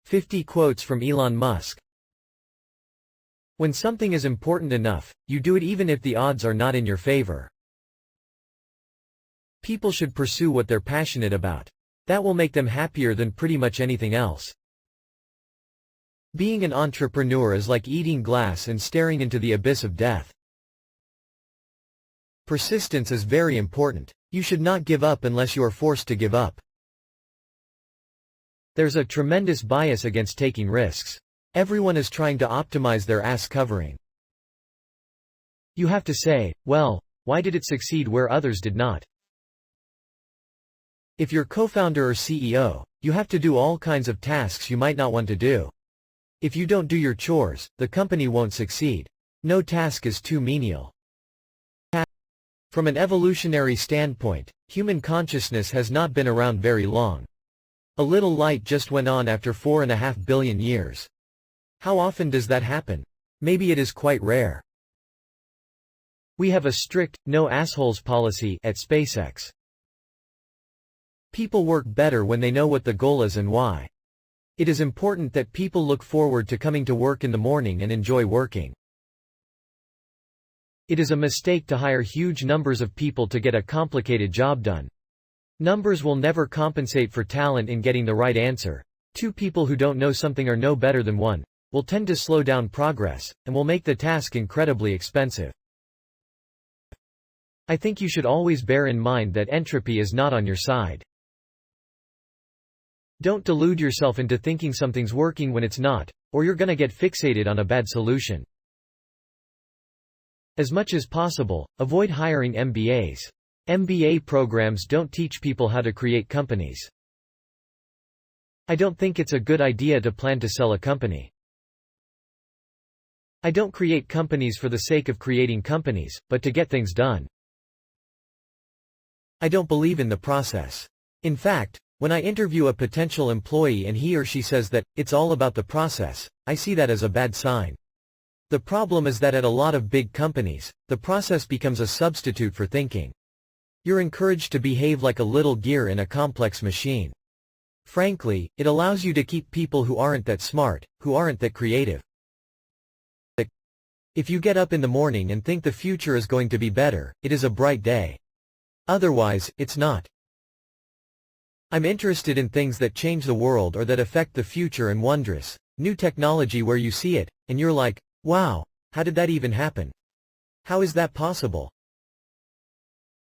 50 quotes from Elon Musk. When something is important enough, you do it even if the odds are not in your favor. People should pursue what they're passionate about. That will make them happier than pretty much anything else. Being an entrepreneur is like eating glass and staring into the abyss of death. Persistence is very important. You should not give up unless you are forced to give up. There's a tremendous bias against taking risks. Everyone is trying to optimize their ass covering. You have to say, well, why did it succeed where others did not? If you're co-founder or CEO, you have to do all kinds of tasks you might not want to do. If you don't do your chores, the company won't succeed. No task is too menial. From an evolutionary standpoint, human consciousness has not been around very long. A little light just went on after 4.5 billion years. How often does that happen? Maybe it is quite rare. We have a strict, no assholes policy at SpaceX. People work better when they know what the goal is and why. It is important that people look forward to coming to work in the morning and enjoy working. It is a mistake to hire huge numbers of people to get a complicated job done. Numbers will never compensate for talent in getting the right answer. Two people who don't know something or know better than one will tend to slow down progress, and will make the task incredibly expensive. I think you should always bear in mind that entropy is not on your side. Don't delude yourself into thinking something's working when it's not, or you're gonna get fixated on a bad solution. As much as possible, avoid hiring MBAs. MBA programs don't teach people how to create companies. I don't think it's a good idea to plan to sell a company. I don't create companies for the sake of creating companies, but to get things done. I don't believe in the process. In fact, when I interview a potential employee and he or she says that it's all about the process, I see that as a bad sign. The problem is that at a lot of big companies, the process becomes a substitute for thinking. You're encouraged to behave like a little gear in a complex machine. Frankly, it allows you to keep people who aren't that smart, who aren't that creative. If you get up in the morning and think the future is going to be better, it is a bright day. Otherwise, it's not. I'm interested in things that change the world or that affect the future and wondrous, new technology where you see it, and you're like, wow, how did that even happen? How is that possible?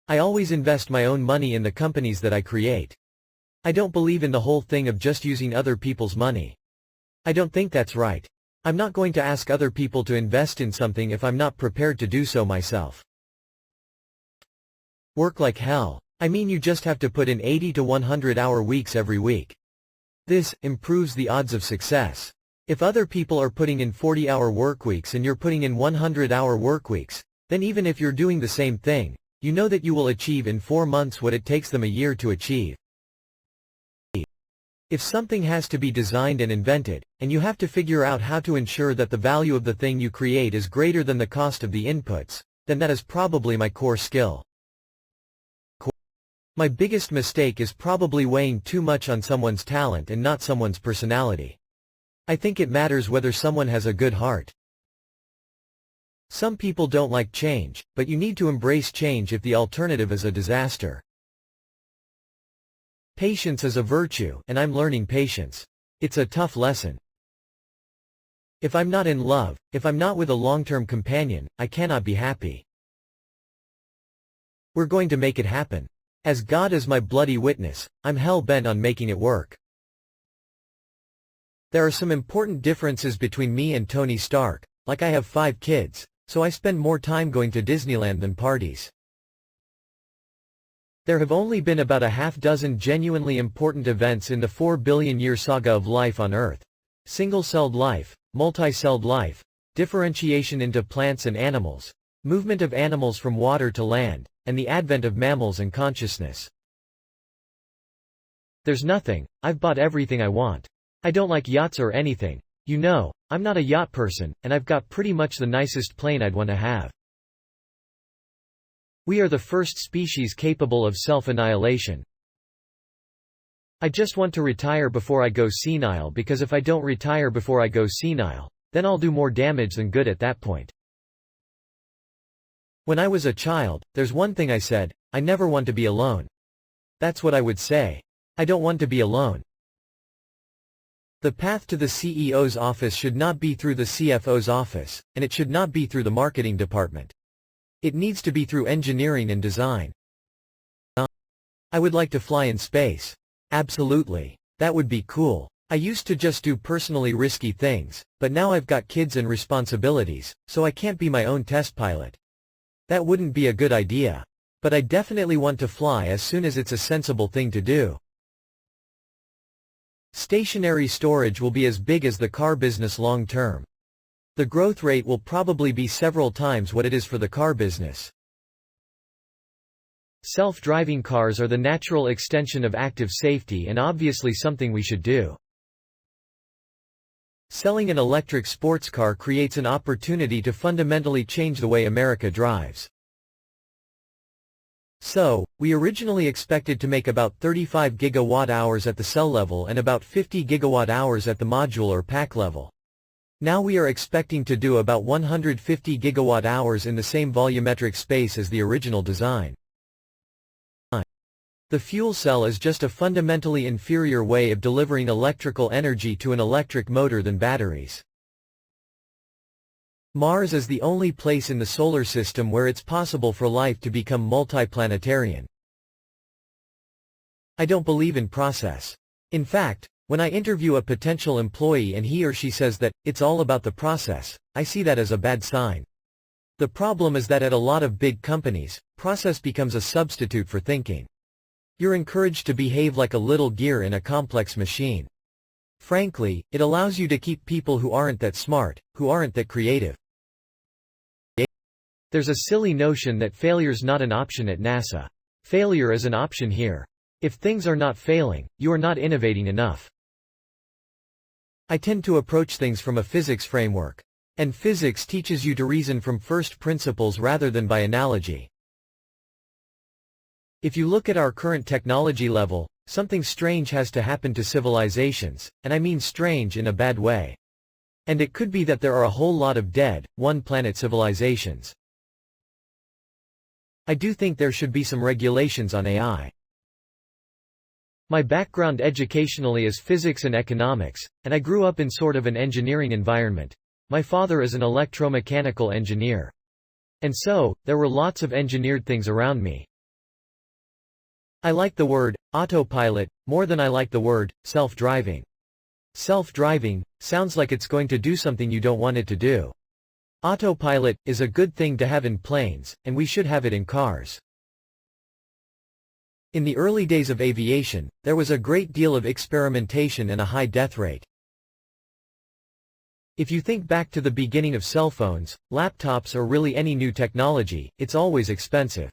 I always invest my own money in the companies that I create. I don't believe in the whole thing of just using other people's money. I don't think that's right. I'm not going to ask other people to invest in something if I'm not prepared to do so myself. Work like hell. I mean, you just have to put in 80 to 100-hour weeks every week. This improves the odds of success. If other people are putting in 40-hour workweeks and you're putting in 100-hour workweeks, then even if you're doing the same thing, you know that you will achieve in 4 months what it takes them a year to achieve. If something has to be designed and invented, and you have to figure out how to ensure that the value of the thing you create is greater than the cost of the inputs, then that is probably my core skill. My biggest mistake is probably weighing too much on someone's talent and not someone's personality. I think it matters whether someone has a good heart. Some people don't like change, but you need to embrace change if the alternative is a disaster. Patience is a virtue, and I'm learning patience. It's a tough lesson. If I'm not in love, if I'm not with a long-term companion, I cannot be happy. We're going to make it happen. As God is my bloody witness, I'm hell-bent on making it work. There are some important differences between me and Tony Stark, like I have 5 kids, so I spend more time going to Disneyland than parties. There have only been about a half-dozen genuinely important events in the 4-billion-year saga of life on Earth. Single-celled life, multi-celled life, differentiation into plants and animals, movement of animals from water to land, and the advent of mammals and consciousness. There's nothing. I've bought everything I want. I don't like yachts or anything. You know, I'm not a yacht person, and I've got pretty much the nicest plane I'd want to have. We are the first species capable of self-annihilation. I just want to retire before I go senile, because if I don't retire before I go senile, then I'll do more damage than good at that point. When I was a child, there's one thing I said: I never want to be alone. That's what I would say. I don't want to be alone. The path to the CEO's office should not be through the CFO's office, and it should not be through the marketing department. It needs to be through engineering and design. I would like to fly in space. Absolutely. That would be cool. I used to just do personally risky things, but now I've got kids and responsibilities, so I can't be my own test pilot. That wouldn't be a good idea. But I definitely want to fly as soon as it's a sensible thing to do. Stationary storage will be as big as the car business long term. The growth rate will probably be several times what it is for the car business. Self-driving cars are the natural extension of active safety and obviously something we should do. Selling an electric sports car creates an opportunity to fundamentally change the way America drives. So, we originally expected to make about 35 gigawatt-hours at the cell level and about 50 gigawatt-hours at the module or pack level. Now we are expecting to do about 150 gigawatt-hours in the same volumetric space as the original design. The fuel cell is just a fundamentally inferior way of delivering electrical energy to an electric motor than batteries. Mars is the only place in the solar system where it's possible for life to become multiplanetarian. I don't believe in process. In fact, when I interview a potential employee and he or she says that it's all about the process, I see that as a bad sign. The problem is that at a lot of big companies, process becomes a substitute for thinking. You're encouraged to behave like a little gear in a complex machine. Frankly, it allows you to keep people who aren't that smart, who aren't that creative. There's a silly notion that failure's not an option at NASA. Failure is an option here. If things are not failing, you are not innovating enough. I tend to approach things from a physics framework. And physics teaches you to reason from first principles rather than by analogy. If you look at our current technology level, something strange has to happen to civilizations, and I mean strange in a bad way. And it could be that there are a whole lot of dead, one-planet civilizations. I do think there should be some regulations on AI. My background educationally is physics and economics, and I grew up in sort of an engineering environment. My father is an electromechanical engineer. And so, there were lots of engineered things around me. I like the word autopilot more than I like the word self-driving. Self-driving sounds like it's going to do something you don't want it to do. Autopilot is a good thing to have in planes, and we should have it in cars. In the early days of aviation, there was a great deal of experimentation and a high death rate. If you think back to the beginning of cell phones, laptops or really any new technology, it's always expensive.